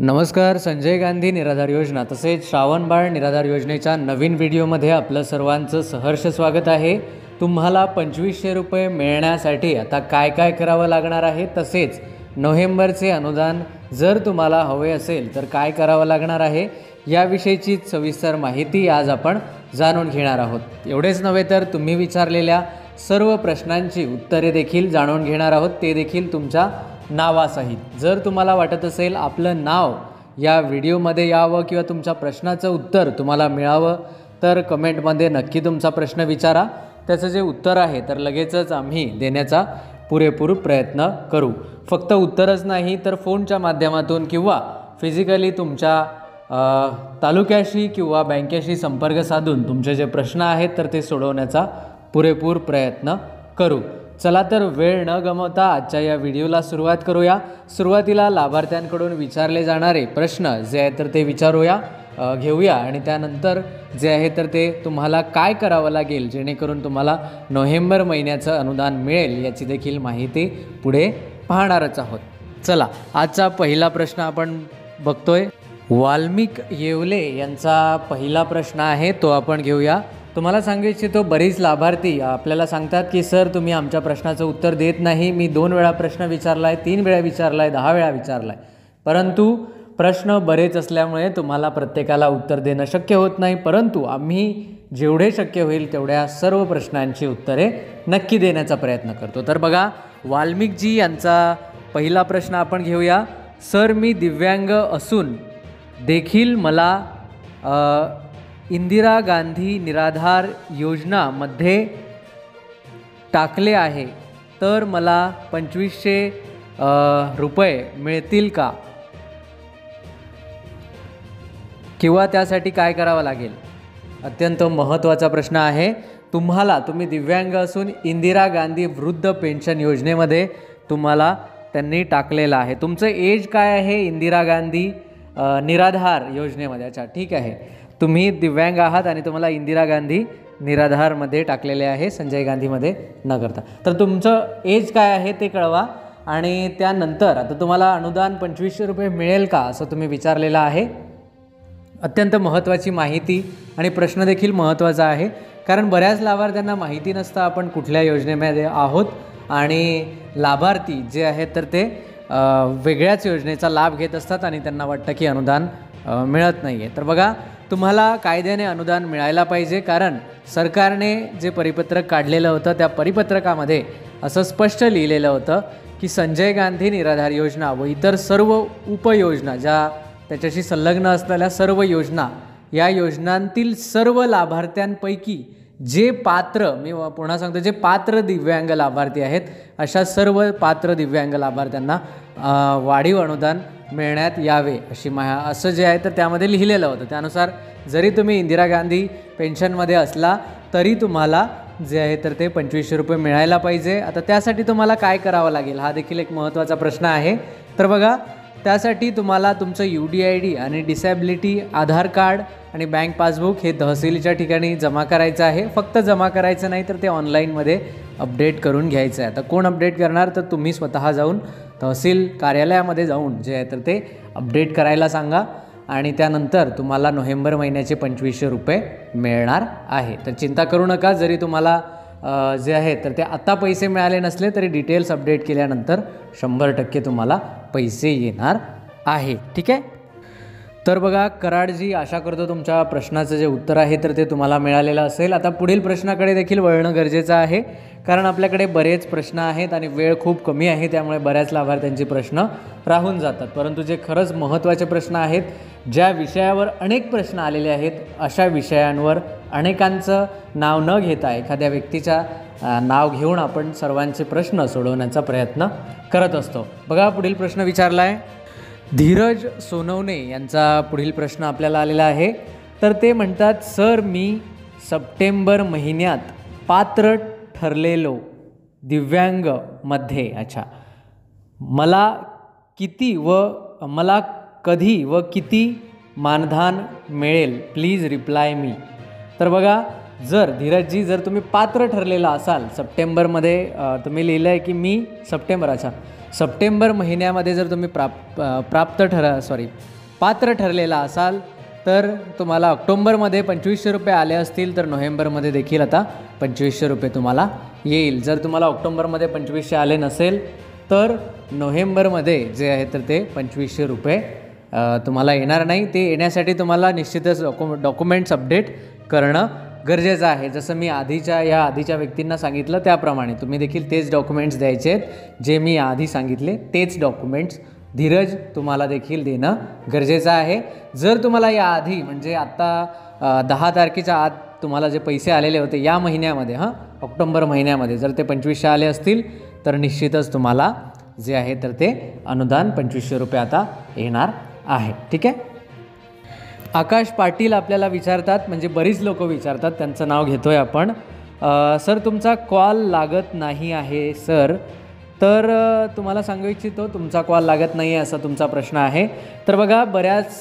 नमस्कार. संजय गांधी निराधार योजना तसेच श्रावणबाळ निराधार योजनेच्या नवीन व्हिडिओमध्ये आपलं सर्वांचं सहर्ष स्वागत आहे. तुम्हाला 2500 रुपये मिळण्यासाठी आता काय काय करावं लागणार आहे, तसेच नोव्हेंबरचे अनुदान जर तुम्हाला हवे असेल तर काय करावं लागणार आहे याविषयीची सविस्तर माहिती आज आपण जाणून घेणार आहोत. एवढेच नव्हे तर तुम्ही विचारलेल्या सर्व प्रश्नांची उत्तरे देखील जाणून घेणार आहोत, ते देखील तुमच्या नावासहित. जर तुम्हाला वाटत असेल आपलं नाव या व्हिडिओमध्ये यावं किंवा तुमच्या प्रश्नाचं उत्तर तुम्हाला मिळावं तर कमेंटमध्ये नक्की तुमचा प्रश्न विचारा. त्याचं जे उत्तर आहे तर लगेचच आम्ही देण्याचा पुरेपूर प्रयत्न करू. फक्त उत्तरच नाही तर फोनच्या माध्यमातून किंवा फिजिकली तुमच्या तालुक्याशी किंवा बँकेशी संपर्क साधून तुमचे जे प्रश्न आहेत तर ते सोडवण्याचा पुरेपूर प्रयत्न करू. चला तर वेळ न गमावता आजच्या या व्हिडिओला सुरुवात करूया. सुरुवातीला लाभार्थ्यांकडून विचारले जाणारे प्रश्न जे आहेत तर ते घेऊया आणि त्यानंतर जे आहे तर ते तुम्हाला काय करावं लागेल जेणेकरून तुम्हाला नोव्हेंबर महिन्याचं अनुदान मिळेल याची देखील माहिती पुढे पाहणारच आहोत. चला, आजचा पहिला प्रश्न आपण बघतोय. वाल्मिक येवले यांचा पहिला प्रश्न आहे, तो आपण घेऊया. तुम्हाला सांगू इच्छितो, बरीच लाभार्थी आपल्याला सांगतात की सर तुम्ही आमच्या प्रश्नाचं उत्तर देत नाही. मी 2 वेळा प्रश्न विचारला आहे, 3 वेळा विचारला आहे, 10 वेळा विचारला आहे, परंतु प्रश्न बरेच असल्यामुळे तुम्हाला प्रत्येकाला उत्तर देणं शक्य होत नाही. परंतु आम्ही जेवढे शक्य होईल तेवढ्या सर्व प्रश्नांची उत्तरे नक्की देण्याचा प्रयत्न करतो. तर बघा, वाल्मिकजी यांचा पहिला प्रश्न आपण घेऊया. सर मी दिव्यांग असून देखील मला इंदिरा गांधी निराधार योजनामध्ये टाकले आहे, तर मला 2500 रुपये मिळतील का, किंवा त्यासाठी काय करावं लागेल? अत्यंत महत्त्वाचा प्रश्न आहे. तुम्ही दिव्यांग असून इंदिरा गांधी वृद्ध पेन्शन योजनेमध्ये तुम्हाला त्यांनी टाकलेलं आहे. तुमचं एज काय आहे इंदिरा गांधी निराधार योजनेमध्ये? अच्छा, ठीक आहे. तुम्ही दिव्यांग आहात आणि तुम्हाला इंदिरा गांधी निराधारमध्ये टाकलेले आहे, संजय गांधीमध्ये न करता. तर तुमचं एज काय आहे ते कळवा. आणि त्यानंतर आता तुम्हाला अनुदान 2500 रुपये मिळेल का असं तुम्ही विचारलेलं आहे. अत्यंत महत्त्वाची माहिती आणि प्रश्न देखील महत्त्वाचा आहे, कारण बऱ्याच लाभार्थ्यांना माहिती नसतं आपण कुठल्या योजनेमध्ये आहोत आणि लाभार्थी जे आहेत तर ते वेगळ्याच योजनेचा लाभ घेत असतात आणि त्यांना वाटतं की अनुदान मिळत नाही आहे. तर बघा, तुम्हाला कायद्याने अनुदान मिळायला पाहिजे, कारण सरकारने जे परिपत्रक काढलेलं होतं त्या परिपत्रकामध्ये असं स्पष्ट लिहिलेलं होतं की संजय गांधी निराधार योजना व इतर सर्व उपयोजना ज्या त्याच्याशी संलग्न असलेल्या सर्व योजना, या योजनांतील सर्व लाभार्थ्यांपैकी जे पात्र, मी पुन्हा सांगतो, जे पात्र दिव्यांग लाभार्थी आहेत अशा सर्व पात्र दिव्यांग लाभार्थ्यांना वाढीव अनुदान मिळण्यात यावे असं जे आहे तर त्यामध्ये लिहिलेलं होतं. त्यानुसार जरी तुम्ही इंदिरा गांधी पेन्शनमध्ये असला तरी तुम्हाला जे आहे तर ते 2500 रुपये मिळायला पाहिजे. आता त्यासाठी तुम्हाला काय करावं लागेल हा देखील एक महत्त्वाचा प्रश्न आहे. तर बघा, त्यासाठी तुम्हाला तुमचं UDID आणि डिसॅबिलिटी आधार कार्ड आणि बँक पासबुक हे तहसीलच्या ठिकाणी जमा करायचं आहे. फक्त जमा करायचं नाही तर ते ऑनलाईनमध्ये अपडेट करून घ्यायचं आहे. आता कोण अपडेट करणार, तर तुम्ही स्वतः जाऊन तहसील कार्यालयामध्ये जाऊन जे आहे तर ते अपडेट करायला सांगा आणि त्यानंतर तुम्हाला नोव्हेंबर महिन्याचे 2500 रुपये मिळणार आहे. तर चिंता करू नका. जरी तुम्हाला जे आहे तर ते आत्ता पैसे मिळाले नसले तरी डिटेल्स अपडेट केल्यानंतर 100% तुम्हाला पैसे येणार आहे. ठीक आहे. तर बघा, कराडजी, आशा करतो तुमच्या प्रश्नाचं जे उत्तर आहे तर ते तुम्हाला मिळालेलं असेल. आता पुढील प्रश्नाकडे देखील वळणं गरजेचं आहे, कारण आपल्याकडे बरेच प्रश्न आहेत आणि वेळ खूप कमी आहे, त्यामुळे बऱ्याच लाभार्थ्यांचे प्रश्न राहून जातात. परंतु जे खरंच महत्त्वाचे प्रश्न आहेत, ज्या विषयावर अनेक प्रश्न आलेले आहेत, अशा विषयांवर अनेकांचं नाव न घेता एखाद्या व्यक्तीच्या नाव घेऊन आपण सर्वांचे प्रश्न सोडवण्याचा प्रयत्न करत असतो. बघा, पुढील प्रश्न विचारला आहे धीरज सोनवणे यांचा. पुढील प्रश्न आपल्याला आलेला आहे. तर ते म्हणतात, सर मी सप्टेंबर महिन्यात पात्र ठरलेलो दिव्यांगमध्ये, अच्छा, मला कधी व किती मानधन मिळेल, प्लीज रिप्लाय मी. तर बघा, जर धीरजजी, जर तुम्ही पात्र ठरलेला असाल, सप्टेंबरमध्ये तुम्ही लिहिलं आहे की मी सप्टेंबर महिन्यामध्ये जर तुम्ही पात्र ठरलेला असाल तर तुम्हाला ऑक्टोंबरमध्ये 2500 रुपये आले असतील तर नोव्हेंबरमध्ये देखील आता 2500 रुपये तुम्हाला येईल. जर तुम्हाला ऑक्टोंबरमध्ये 2500 आले नसेल तर नोव्हेंबरमध्ये जे आहे तर ते 2500 रुपये तुम्हाला येणार नाही. ते येण्यासाठी तुम्हाला निश्चितच डॉक्युमेंट्स अपडेट करणं गरजेचं आहे. जसं मी आधीच्या व्यक्तींना सांगितलं त्याप्रमाणे तुम्ही देखील तेच डॉक्युमेंट्स द्यायचे आहेत जे मी आधी सांगितले, तेच डॉक्युमेंट्स धीरज तुम्हाला देखील देणं गरजेचं आहे. जर तुम्हाला याआधी म्हणजे आत्ता 10 तारखेच्या आत तुम्हाला जे पैसे आलेले होते या महिन्यामध्ये ऑक्टोंबर महिन्यामध्ये जर ते 2500 आले असतील तर निश्चितच तुम्हाला जे आहे तर ते अनुदान 2500 रुपये आता येणार आहे. ठीक आहे. आकाश पाटील आपल्याला विचारतात, म्हणजे बरीच लोक विचारतात, त्यांचं नाव घेतो आहे आपण. सर तुमचा कॉल लागत नाही आहे सर. तर तुम्हाला सांगू इच्छितो तुमचा कॉल लागत नाही आहे असा तुमचा प्रश्न आहे. तर बघा बऱ्याच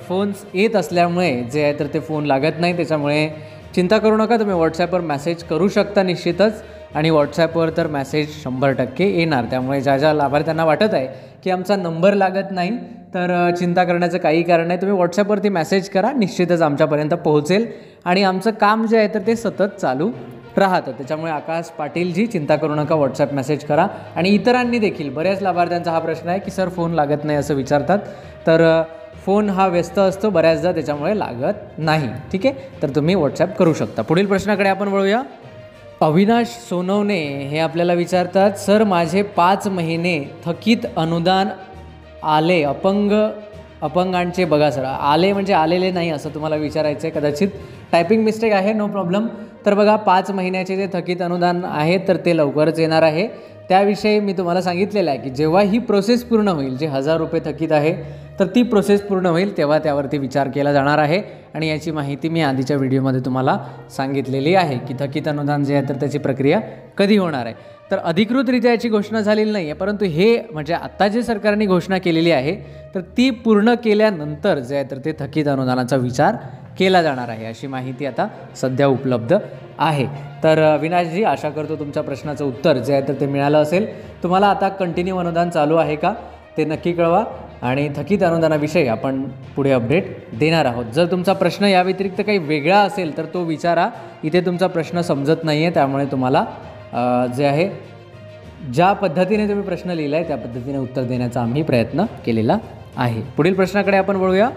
फोन्स येत असल्यामुळे जे आहे तर ते फोन लागत नाही. त्याच्यामुळे चिंता करू नका, तुम्ही व्हॉट्सॲपवर मेसेज करू शकता निश्चितच. आणि व्हॉट्सॲपवर तर मेसेज 100% येणार. त्यामुळे ज्या लाभार्थ्यांना वाटत आहे की आमचा नंबर लागत नाही तर चिंता करण्याचं काही कारण नाही. तुम्ही व्हॉट्सॲपवरती मेसेज करा, निश्चितच आमच्यापर्यंत पोहोचेल आणि आमचं काम जे आहे तर ते सतत चालू राहतं. त्याच्यामुळे आकाश पाटीलजी चिंता करू नका, व्हॉट्सॲप मेसेज करा. आणि इतरांनी देखील, बऱ्याच लाभार्थ्यांचा हा प्रश्न आहे की सर फोन लागत नाही असं विचारतात. तर फोन हा व्यस्त असतो बऱ्याचदा, त्याच्यामुळे लागत नाही. ठीक आहे. तर तुम्ही व्हॉट्सॲप करू शकता. पुढील प्रश्नाकडे आपण वळूया. अविनाश सोनवणे हे आपल्याला विचारतात, सर माझे 5 महिने थकीत अनुदान आले, अपंगांचे बघा सर. आले म्हणजे आलेले नाही असं तुम्हाला विचारायचं आहे, कदाचित टायपिंग मिस्टेक आहे, नो प्रॉब्लेम. तर बघा 5 महिन्याचे जे थकीत अनुदान आहे तर ते लवकरच येणार आहे. त्याविषयी मी तुम्हाला सांगितलेलं आहे की जेव्हा ही प्रोसेस पूर्ण होईल, जे 1000 रुपये थकीत आहे तर ती प्रोसेस पूर्ण होईल तेव्हा त्यावरती विचार केला जाणार आहे. आणि याची माहिती मी आधीच्या व्हिडिओमध्ये तुम्हाला सांगितलेली आहे की थकीत अनुदान जे आहे तर त्याची प्रक्रिया कधी होणार आहे. तर अधिकृतरित्या याची घोषणा झालेली नाही आहे, परंतु हे म्हणजे आत्ता जे सरकारने घोषणा केलेली आहे तर ती पूर्ण केल्यानंतर जे आहे तर ते थकीत अनुदानाचा विचार केला जाणार आहे, अशी माहिती आता सध्या उपलब्ध आहे. तर अविनाशजी, आशा करतो तुमच्या प्रश्नाचं उत्तर जे आहे तर ते मिळालं असेल. तुम्हाला आता कंटिन्यू अनुदान चालू आहे का ते नक्की कळवा. आणि थकीत अनुदानाविषयी आपण पुढे अपडेट देणार आहोत. जर तुमचा प्रश्न या व्यतिरिक्त काही वेगळा असेल तर तो विचारा. इथे तुमचा प्रश्न समजत नाही आहे, त्यामुळे तुम्हाला जे आहे ज्या पद्धतीने तुम्ही प्रश्न लिहिला आहे त्या पद्धतीने उत्तर देण्याचा आम्ही प्रयत्न केलेला आहे. पुढील प्रश्नाकडे आपण वळूया.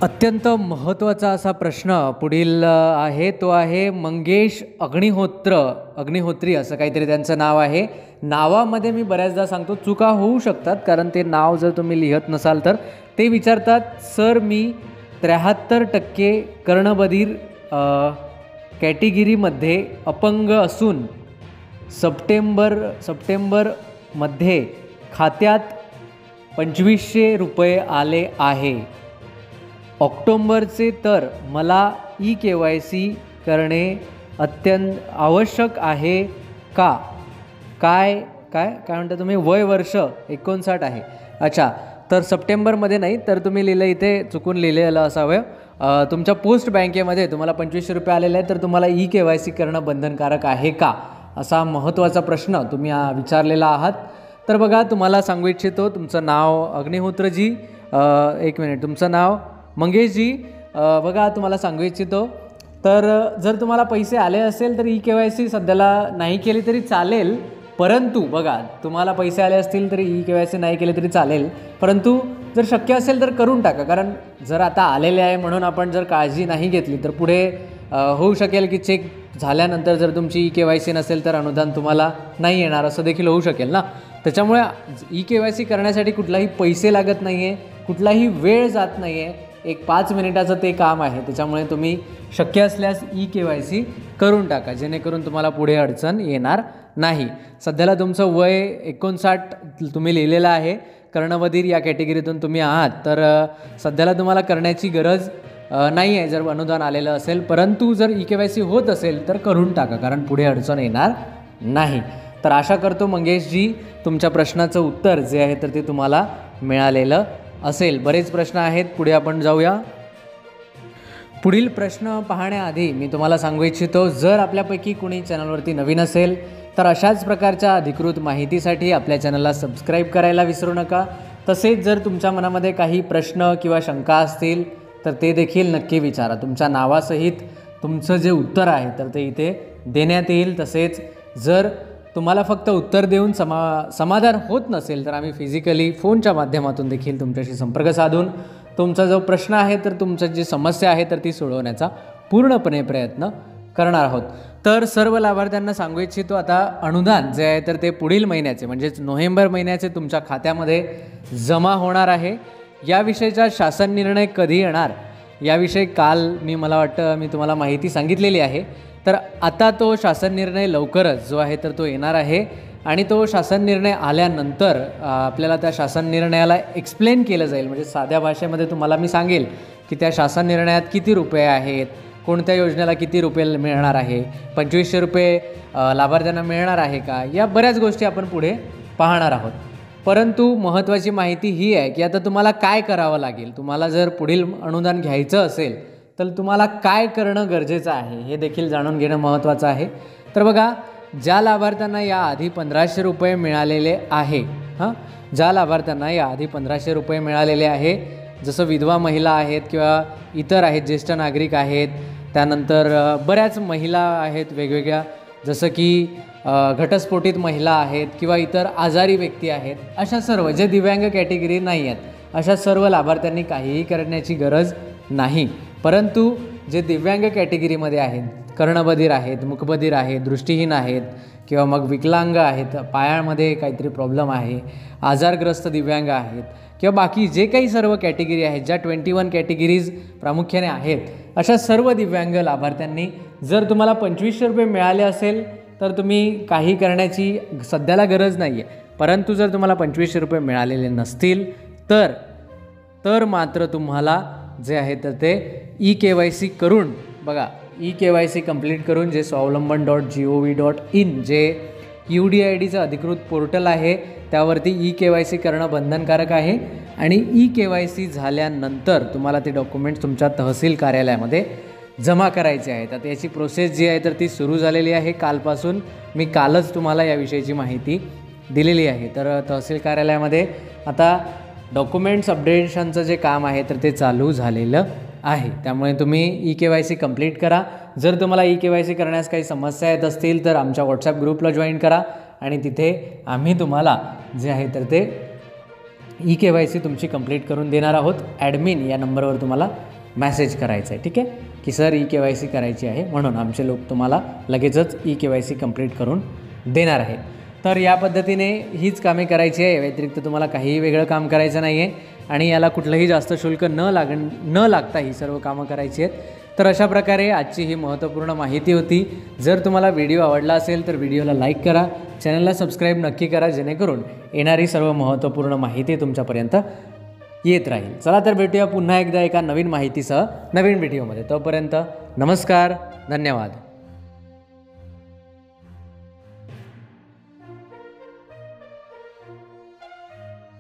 अत्यंत महत्त्वाचा असा प्रश्न पुढील आहे, तो आहे मंगेश अग्निहोत्री असं काहीतरी त्यांचं नाव आहे. नावामध्ये मी बऱ्याचदा सांगतो चुका होऊ शकतात, कारण ते नाव जर तुम्ही लिहत नसाल तर. ते विचारतात, सर मी 73% कर्णबधीर कॅटेगरीमध्ये अपंग असून सप्टेंबरमध्ये खात्यात 2500 रुपये आले आहे. ऑक्टोंबरचे तर मला KYC करणे अत्यंत आवश्यक आहे का? काय म्हणता तुम्ही? वय वर्ष 59 आहे. अच्छा, तर सप्टेंबरमध्ये नाही तर तुम्ही लिहिलं, इथे चुकून लिहिलेलं असावं. तुमच्या पोस्ट बँकेमध्ये तुम्हाला 2500 रुपये आलेले आहेत तर तुम्हाला KYC करणं बंधनकारक आहे का, असा महत्त्वाचा प्रश्न तुम्ही विचारलेला आहात. तर बघा तुम्हाला सांगू इच्छितो, तुमचं नाव अग्निहोत्रजी, एक मिनिट, तुमचं नाव मंगेशजी. बघा तुम्हाला सांगू इच्छितो, तर जर तुम्हाला पैसे आले असेल तर KYC सध्याला नाही केली तरी चालेल. परंतु बघा, तुम्हाला पैसे आले असतील तरी KYC नाही केले तरी चालेल, परंतु जर शक्य असेल तर करून टाका. कारण जर आता आलेले आहे म्हणून आपण जर काळजी नाही घेतली तर पुढे होऊ शकेल की चेक झाल्यानंतर जर तुमची KYC नसेल तर अनुदान तुम्हाला नाही येणार, असं देखील होऊ शकेल ना. त्याच्यामुळे KYC करण्यासाठी कुठलाही पैसे लागत नाही आहे, कुठलाही वेळ जात नाही आहे. एक 5 मिनिटाचं ते काम आहे. त्याच्यामुळे तुम्ही शक्य असल्यास KYC करून टाका, जेणेकरून तुम्हाला पुढे अडचण येणार नाही. सध्याला तुमचं वय 59 तुम्ही लिहिलेलं आहे, कर्णबधीर या कॅटेगरीतून तुम्ही आहात, तर सध्याला तुम्हाला करण्याची गरज नाही आहे जर अनुदान आलेलं असेल. परंतु जर KYC होत असेल तर करून टाका, कारण पुढे अडचण येणार नाही. तर आशा करतो मंगेशजी तुमच्या प्रश्नाचं उत्तर जे आहे तर ते तुम्हाला मिळालेलं असेल. बरेच प्रश्न आहेत, पुढे आपण जाऊया. पुढील प्रश्न पाहण्याआधी मी तुम्हाला सांगू इच्छितो, जर आपल्यापैकी कुणी चॅनलवरती नवीन असेल तर अशाच प्रकारच्या अधिकृत माहितीसाठी आपल्या चॅनलला सबस्क्राईब करायला विसरू नका. तसेच जर तुमच्या मनामध्ये काही प्रश्न किंवा शंका असतील तर ते देखील नक्की विचारा. तुमच्या नावासहित तुमचं जे उत्तर आहे तर ते इथे देण्यात येईल. तसेच जर तुम्हाला फक्त उत्तर देऊन समाधान होत नसेल तर आम्ही फिजिकली फोनच्या माध्यमातून देखील तुमच्याशी संपर्क साधून तुमचा जो प्रश्न आहे तर तुमची जी समस्या आहे तर ती सोडवण्याचा पूर्णपणे प्रयत्न करणार आहोत. तर सर्व लाभार्थ्यांना सांगू इच्छितो, आता अनुदान जे आहे तर ते पुढील महिन्याचे म्हणजेच नोव्हेंबर महिन्याचे तुमच्या खात्यामध्ये जमा होणार आहे. याविषयीचा शासन निर्णय कधी येणार याविषयी काल मला वाटतं मी तुम्हाला माहिती सांगितलेली आहे. तर आता तो शासन निर्णय लवकरच जो आहे तर तो येणार आहे आणि तो शासन निर्णय आल्यानंतर आपल्याला त्या शासन निर्णयाला एक्सप्लेन केलं जाईल. म्हणजे साध्या भाषेमध्ये तुम्हाला मी सांगेल की त्या शासन निर्णयात किती रुपये आहेत, कोणत्या योजनेला किती रुपये मिळणार आहे, 2500 रुपये लाभार्थ्यांना मिळणार आहे का, या बऱ्याच गोष्टी आपण पुढे पाहणार आहोत. परंतु महत्त्वाची माहिती ही आहे की आता तुम्हाला काय करावं लागेल. तुम्हाला जर पुढील अनुदान घ्यायचं असेल तर तुम्हाला काय करणं गरजेचं आहे हे देखील जाणून घेणं महत्त्वाचं आहे. तर बघा, ज्या लाभार्थ्यांना याआधी 1500 रुपये मिळालेले आहे, ज्या लाभार्थ्यांना याआधी 1500 रुपये मिळालेले आहे, जसं विधवा महिला आहेत किंवा इतर आहेत, ज्येष्ठ नागरिक आहेत, त्यानंतर बऱ्याच महिला आहेत वेगवेगळ्या, जसं की घटस्फोटित महिला आहेत किंवा इतर आजारी व्यक्ती आहेत, अशा सर्व जे दिव्यांग कॅटेगरी नाही आहेत अशा सर्व लाभार्थ्यांनी काहीही करण्याची गरज नाही. परंतु जे दिव्यांग कॅटेगरीमध्ये आहेत, कर्णबधिर आहेत, मुकबधिर आहेत, दृष्टीहीन आहेत किंवा मग विकलांग आहेत, पायामध्ये काहीतरी प्रॉब्लेम आहे, आजारग्रस्त दिव्यांग आहेत किंवा बाकी जे काही सर्व कॅटेगरी आहेत, ज्या 21 कॅटेगरीज प्रामुख्याने आहेत, अशा सर्व दिव्यांग लाभार्थ्यांनी जर तुम्हाला 2500 रुपये मिळाले असेल तर तुम्ही काही करण्याची सध्याला गरज नाही आहे. परंतु जर तुम्हाला 2500 रुपये मिळालेले नसतील तर मात्र तुम्हाला जे आहे तर ते EKYC करून, बघा EKYC कंप्लीट करून, जे स्वावलंबन.gov.in जे UDIDचं अधिकृत पोर्टल आहे त्यावरती EKYC करणं बंधनकारक आहे. आणि EKYC झाल्यानंतर तुम्हाला ते डॉक्युमेंट्स तुमच्या तहसील कार्यालयामध्ये जमा करायचे आहेत. आता याची प्रोसेस जी आहे तर ती सुरू झालेली आहे कालपासून. मी कालच तुम्हाला याविषयीची माहिती दिलेली आहे. तर तहसील कार्यालयामध्ये आता डॉक्युमेंट्स अपडेशनचं जे काम आहे तर ते चालू झालेलं आहे. त्यामुळे तुम्ही EKYC कंप्लीट करा. जर तुम्हाला EKYC करण्यास काही समस्या येत असतील तर आमच्या व्हॉट्सॲप ग्रुपला जॉईन करा आणि तिथे आम्ही तुम्हाला जे आहे तर ते EKYC तुमची कंप्लीट करून देणार आहोत. ॲडमिन या नंबरवर तुम्हाला मेसेज करायचा आहे, ठीक आहे, की सर EKYC करायची आहे, म्हणून आमचे लोक तुम्हाला लगेचच EKYC कंप्लीट करून देणार आहे. तर या पद्धतीने हीच कामे करायची आहे. व्यतिरिक्त तुम्हाला काहीही वेगळं काम करायचं नाही आहे आणि याला कुठलंही जास्त शुल्क न लागता ही सर्व कामं करायची आहेत. तर अशा प्रकारे आजची ही महत्त्वपूर्ण माहिती होती. जर तुम्हाला व्हिडिओ आवडला असेल तर व्हिडिओला लाईक करा, चॅनलला सबस्क्राईब नक्की करा, जेणेकरून येणारी सर्व महत्त्वपूर्ण माहिती तुमच्यापर्यंत येत राहील. चला तर भेटूया पुन्हा एकदा एका नवीन माहितीसह नवीन व्हिडिओमध्ये. तोपर्यंत नमस्कार, धन्यवाद.